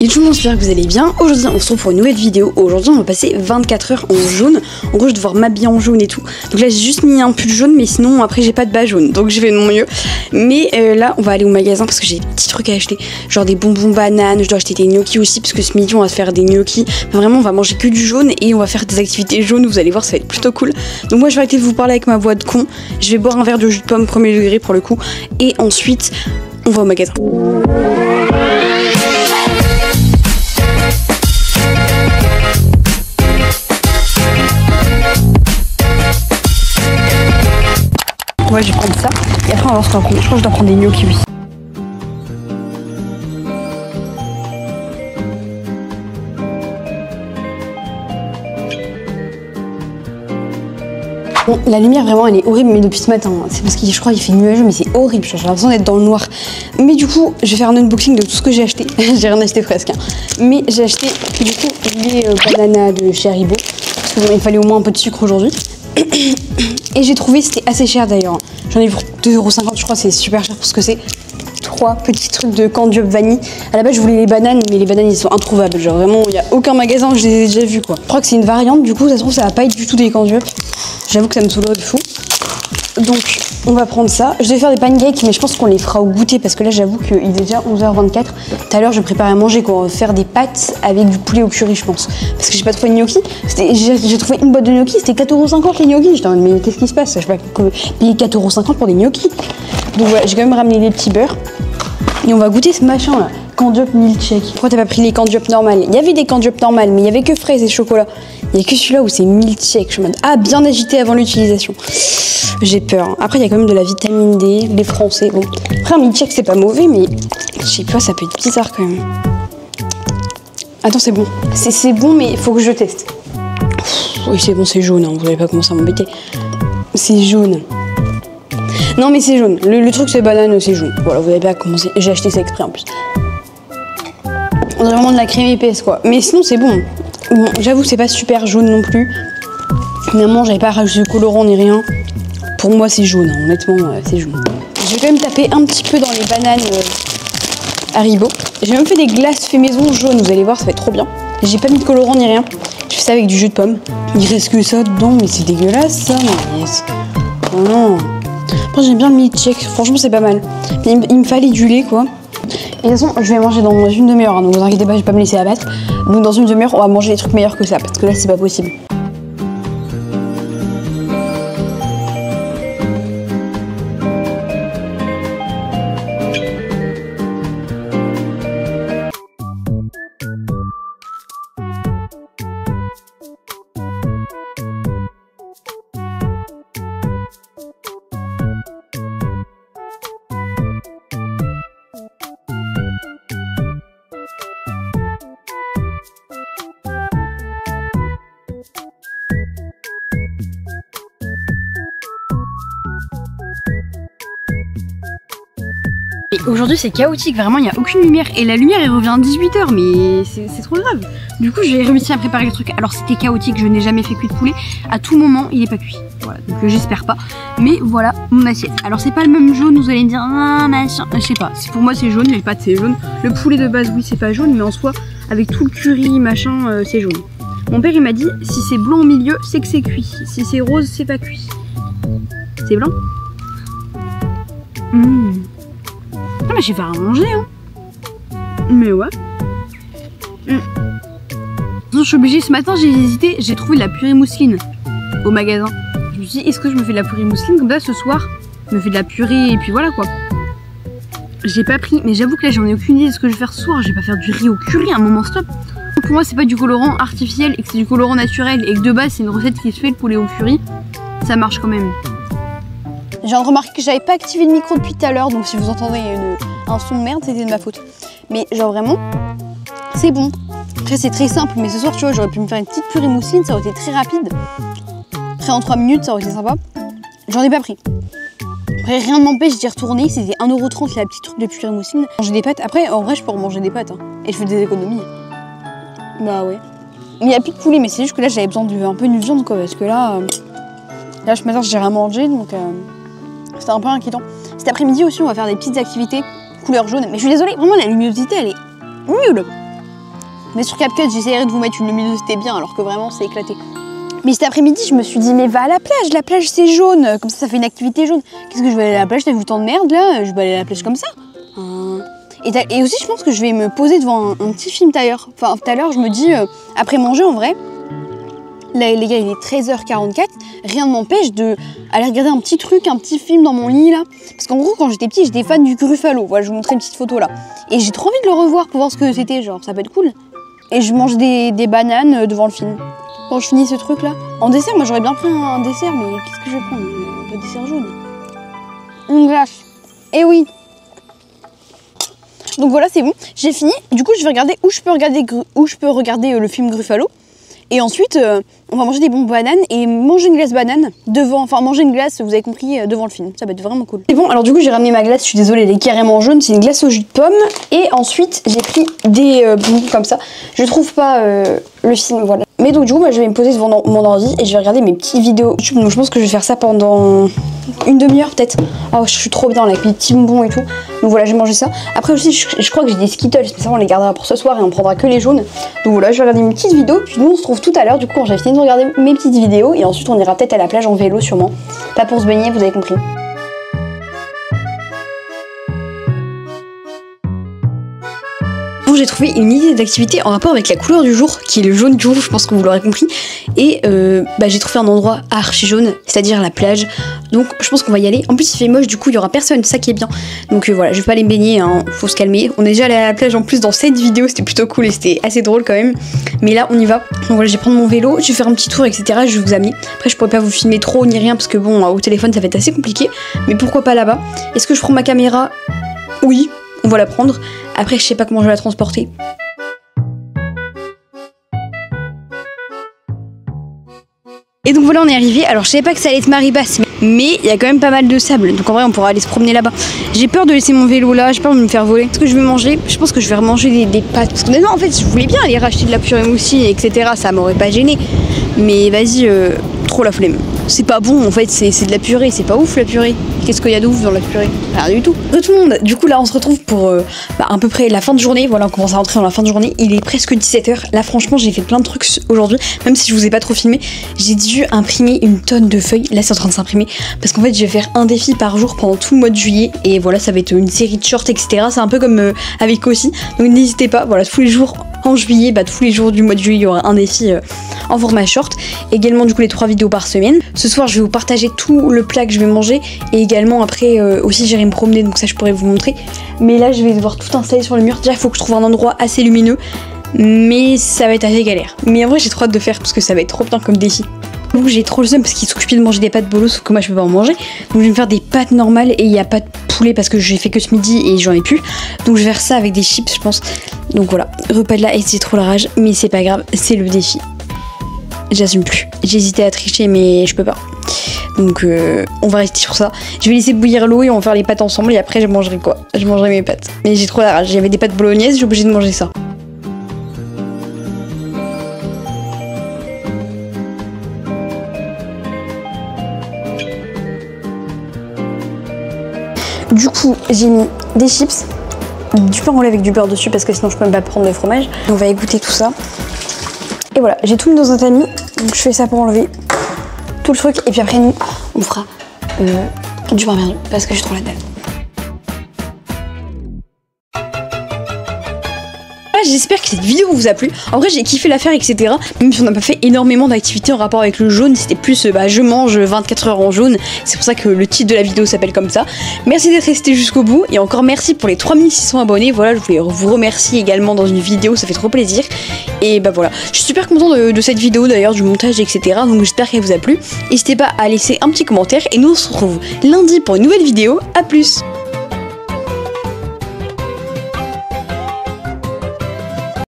Et tout le monde, j'espère que vous allez bien. Aujourd'hui on se retrouve pour une nouvelle vidéo. Aujourd'hui on va passer 24 heures en jaune. En gros je vais devoir m'habiller en jaune et tout. Donc là j'ai juste mis un pull jaune, mais sinon après j'ai pas de bas jaune. Donc j'ai fait de mon mieux. Mais là on va aller au magasin parce que j'ai des petits trucs à acheter. Genre des bonbons bananes, je dois acheter des gnocchis aussi parce que ce midi on va se faire des gnocchis. Enfin, vraiment on va manger que du jaune et on va faire des activités jaunes. Vous allez voir, ça va être plutôt cool. Donc moi je vais arrêter de vous parler avec ma voix de con. Je vais boire un verre de jus de pomme premier degré pour le coup. Et ensuite on va au magasin. Ouais, je vais prendre ça et après on va voir ce qu'on prend. Je crois que je dois prendre des gnocchis aussi. Bon, la lumière vraiment elle est horrible, mais depuis ce matin, c'est parce que je crois qu'il fait nuageux, mais c'est horrible, j'ai l'impression d'être dans le noir. Mais du coup, je vais faire un unboxing de tout ce que j'ai acheté. J'ai rien acheté presque, hein. Mais j'ai acheté du coup les bananas de chez Haribo, parce qu'il il fallait au moins un peu de sucre aujourd'hui. Et j'ai trouvé, c'était assez cher d'ailleurs. J'en ai pour 2,50 €, je crois, c'est super cher pour ce que c'est. 3 petits trucs de candy up vanille. À la base, je voulais les bananes, mais les bananes ils sont introuvables. Genre vraiment, il n'y a aucun magasin où je les ai déjà vus quoi. Je crois que c'est une variante, du coup, ça se trouve, ça va pas être du tout des candy up. J'avoue que ça me saoulerait de fou. Donc, on va prendre ça. Je vais faire des pancakes, mais je pense qu'on les fera au goûter parce que là, j'avoue qu'il est déjà 11h24. Tout à l'heure, je préparais à manger quoi. On va faire des pâtes avec du poulet au curry, je pense. Parce que j'ai pas trouvé de gnocchi. J'ai trouvé une boîte de gnocchi, c'était 4,50 € les gnocchis. J'étais en mode, mais qu'est-ce qui se passe? Je vais pas payer 4,50 € pour des gnocchis. Donc voilà, j'ai quand même ramené les petits beurres. Et on va goûter ce machin là. Candy up milkshake. Pourquoi t'as pas pris les candy up normales? Il y avait des candy up normales, mais il y avait que fraises et chocolat. Il y a que celui-là où c'est milkshake. Je suis en mode, ah, bien agité avant l'utilisation. J'ai peur. Après, il y a quand même de la vitamine D, les Français. Bon. Après, un milkshake, c'est pas mauvais, mais je sais pas, ça peut être bizarre quand même. Attends, c'est bon. C'est bon, mais il faut que je teste. Oui, c'est bon, c'est jaune. Hein. Vous n'allez pas commencer à m'embêter. C'est jaune. Non, mais c'est jaune. Le truc, c'est banane, c'est jaune. Voilà, vous n'avez pas commencé. J'ai acheté ça exprès en plus. On a vraiment de la crème épaisse, quoi. Mais sinon, c'est bon. Bon, j'avoue que c'est pas super jaune non plus. Finalement, j'avais pas rajouté de colorant ni rien. Pour moi, c'est jaune, hein. Honnêtement, c'est jaune. Je vais quand même taper un petit peu dans les bananes Haribo. J'ai même fait des glaces fait maison jaunes, vous allez voir, ça va être trop bien. J'ai pas mis de colorant ni rien. Je fais ça avec du jus de pomme. Il reste que ça dedans, mais c'est dégueulasse ça. Mais yes. Oh non. Après, j'aime bien le milkshake, franchement, c'est pas mal. Mais il me fallait du lait, quoi. Et de toute façon, je vais manger dans une demi-heure, hein, donc vous inquiétez pas, je vais pas me laisser abattre. Donc dans une demi-heure, on va manger des trucs meilleurs que ça, parce que là, c'est pas possible. Et aujourd'hui c'est chaotique, vraiment il n'y a aucune lumière et la lumière elle revient à 18 h, mais c'est trop grave. Du coup j'ai réussi à préparer le truc. Alors c'était chaotique, je n'ai jamais fait cuire de poulet. À tout moment il est pas cuit. Voilà, donc j'espère pas. Mais voilà mon assiette. Alors c'est pas le même jaune, vous allez me dire ah machin. Je sais pas, pour moi c'est jaune, les pâtes c'est jaune. Le poulet de base oui c'est pas jaune, mais en soi avec tout le curry machin c'est jaune. Mon père il m'a dit si c'est blanc au milieu c'est que c'est cuit. Si c'est rose c'est pas cuit. C'est blanc. Ah mais j'ai fait à manger hein. Mais ouais. Je suis obligée, ce matin j'ai hésité, j'ai trouvé de la purée mousseline au magasin. Je me suis dit est-ce que je me fais de la purée mousseline comme ça ce soir? Je me fais de la purée et puis voilà quoi. J'ai pas pris, mais j'avoue que là j'en ai aucune idée de ce que je vais faire ce soir. Je vais pas faire du riz au curry, un moment stop. Pour moi c'est pas du colorant artificiel et que c'est du colorant naturel et que de base c'est une recette qui se fait le poulet au curry. Ça marche quand même. Je viens de remarquer que j'avais pas activé le micro depuis tout à l'heure, donc si vous entendez un son de merde, c'était de ma faute. Mais genre vraiment, c'est bon. Après c'est très simple, mais ce soir tu vois, j'aurais pu me faire une petite purée mousseline, ça aurait été très rapide. Après en 3 minutes, ça aurait été sympa. J'en ai pas pris. Après rien ne m'empêche d'y retourner, c'était 1,30 € la petite truc de purée mousseline. Manger des pâtes, après en vrai je peux manger des pâtes, hein. Et je fais des économies. Bah ouais. Il n'y a plus de poulet, mais c'est juste que là j'avais besoin de un peu de viande quoi, parce que là ce matin j'ai rien mangé, donc c'était un peu inquiétant. Cet après-midi aussi, on va faire des petites activités couleur jaune. Mais je suis désolée, vraiment la luminosité, elle est nulle. Mais sur CapCut, j'essaierai de vous mettre une luminosité bien, alors que vraiment, c'est éclaté. Mais cet après-midi, je me suis dit, mais va à la plage c'est jaune, comme ça fait une activité jaune. Qu'est-ce que je vais aller à la plage? T'as vu tant de merde là? Je vais aller à la plage comme ça. Et aussi, je pense que je vais me poser devant un petit film tout à l'heure. Enfin, tout à l'heure, je me dis, après manger en vrai, là, les gars, il est 13h44, rien ne m'empêche d'aller regarder un petit truc, un petit film dans mon lit là. Parce qu'en gros, quand j'étais petit, j'étais fan du Gruffalo. Voilà, je vous montrer une petite photo là. Et j'ai trop envie de le revoir pour voir ce que c'était, genre, ça peut être cool. Et je mange des bananes devant le film. Quand je finis ce truc là. En dessert, moi j'aurais bien pris un dessert, mais qu'est-ce que je vais prendre? Un dessert jaune. Une glace. Eh oui. Donc voilà, c'est bon. J'ai fini. Du coup, je vais regarder où je peux regarder le film Gruffalo. Et ensuite, on va manger des bonbons bananes et manger une glace banane devant, enfin manger une glace, vous avez compris, devant le film. Ça va être vraiment cool. C'est bon, alors du coup, j'ai ramené ma glace, je suis désolée, elle est carrément jaune. C'est une glace au jus de pomme. Et ensuite, j'ai pris des bonbons comme ça. Je trouve pas le film, voilà. Mais donc du coup, moi, je vais me poser devant mon ordi et je vais regarder mes petites vidéos YouTube. Donc je pense que je vais faire ça pendant une demi-heure peut-être. Oh, je suis trop bien là, avec mes petits bonbons et tout. Donc voilà, je vais manger ça. Après aussi, je crois que j'ai des Skittles, mais ça on les gardera pour ce soir et on prendra que les jaunes. Donc voilà, je vais regarder mes petites vidéos. Puis nous, on se retrouve tout à l'heure, du coup, quand j'ai fini de regarder mes petites vidéos. Et ensuite, on ira peut-être à la plage en vélo sûrement. Pas pour se baigner, vous avez compris. J'ai trouvé une idée d'activité en rapport avec la couleur du jour, qui est le jaune du jour, je pense que vous l'aurez compris. Et j'ai trouvé un endroit archi jaune, c'est-à-dire la plage. Donc je pense qu'on va y aller. En plus il fait moche, du coup il y aura personne, ça qui est bien. Donc voilà, je vais pas aller me baigner, hein, faut se calmer. On est déjà allé à la plage en plus dans cette vidéo, c'était plutôt cool et c'était assez drôle quand même. Mais là on y va. Donc voilà, je vais prendre mon vélo, je vais faire un petit tour, etc. Je vais vous amener. Après je pourrais pas vous filmer trop ni rien parce que bon, au téléphone ça va être assez compliqué. Mais pourquoi pas là-bas? Est-ce que je prends ma caméra? Oui, on va la prendre. Après, je sais pas comment je vais la transporter. Et donc voilà, on est arrivé. Alors, je savais pas que ça allait être marée basse, mais il y a quand même pas mal de sable. Donc en vrai, on pourra aller se promener là-bas. J'ai peur de laisser mon vélo là, j'ai peur de me faire voler. Ce que je vais manger, je pense que je vais remanger des pâtes. Parce que honnêtement, en fait, je voulais bien aller racheter de la purée moussi, etc. Ça m'aurait pas gêné. Mais vas-y, trop la flemme. C'est pas bon, en fait, c'est de la purée. C'est pas ouf la purée. Qu'est-ce qu'il y a de ouf dans la purée? Rien du tout. Tout le monde, du coup là on se retrouve pour à peu près la fin de journée. Voilà, on commence à rentrer dans la fin de journée. Il est presque 17h. Là franchement j'ai fait plein de trucs aujourd'hui. Même si je vous ai pas trop filmé, j'ai dû imprimer une tonne de feuilles. Là c'est en train de s'imprimer. Parce qu'en fait je vais faire un défi par jour pendant tout le mois de juillet. Et voilà, ça va être une série de shorts, etc. C'est un peu comme avec aussi. Donc n'hésitez pas, voilà, tous les jours en juillet, tous les jours du mois de juillet, il y aura un défi en format short. Également du coup les 3 vidéos par semaine. Ce soir je vais vous partager tout le plat que je vais manger. Et également après aussi j'irai me promener, donc ça je pourrais vous montrer. Mais là je vais devoir tout installer sur le mur. Déjà il faut que je trouve un endroit assez lumineux. Mais ça va être assez galère. Mais en vrai j'ai trop hâte de faire parce que ça va être trop bien comme défi. Donc j'ai trop le seum parce qu'ils s'occupent de manger des pâtes bolo, sauf que moi je peux pas en manger. Donc je vais me faire des pâtes normales et il n'y a pas de poulet parce que j'ai fait que ce midi et j'en ai plus. Donc je vais faire ça avec des chips je pense. Donc voilà, repas de là et c'est trop la rage. Mais c'est pas grave, c'est le défi. J'assume plus. J'hésitais à tricher mais je peux pas. Donc on va rester sur ça. Je vais laisser bouillir l'eau et on va faire les pâtes ensemble et après je mangerai quoi? Je mangerai mes pâtes. Mais j'ai trop la rage, j'avais des pâtes bolognaises, j'ai obligé de manger ça. Du coup j'ai mis des chips, du pain roulé avec du beurre dessus parce que sinon je peux même pas prendre de fromage. On va égoutter tout ça. Et voilà, j'ai tout mis dans un tamis, donc je fais ça pour enlever tout le truc et puis après nous on fera du pain perdu parce que j'ai trop la dalle. J'espère que cette vidéo vous a plu. En vrai j'ai kiffé la faire, etc. Même si on n'a pas fait énormément d'activités en rapport avec le jaune, c'était plus je mange 24 heures en jaune. C'est pour ça que le titre de la vidéo s'appelle comme ça. Merci d'être resté jusqu'au bout et encore merci pour les 3600 abonnés. Voilà, je voulais vous remercier également dans une vidéo, ça fait trop plaisir. Et voilà, je suis super content de cette vidéo d'ailleurs, du montage, etc. Donc j'espère qu'elle vous a plu. N'hésitez pas à laisser un petit commentaire et nous on se retrouve lundi pour une nouvelle vidéo. A plus.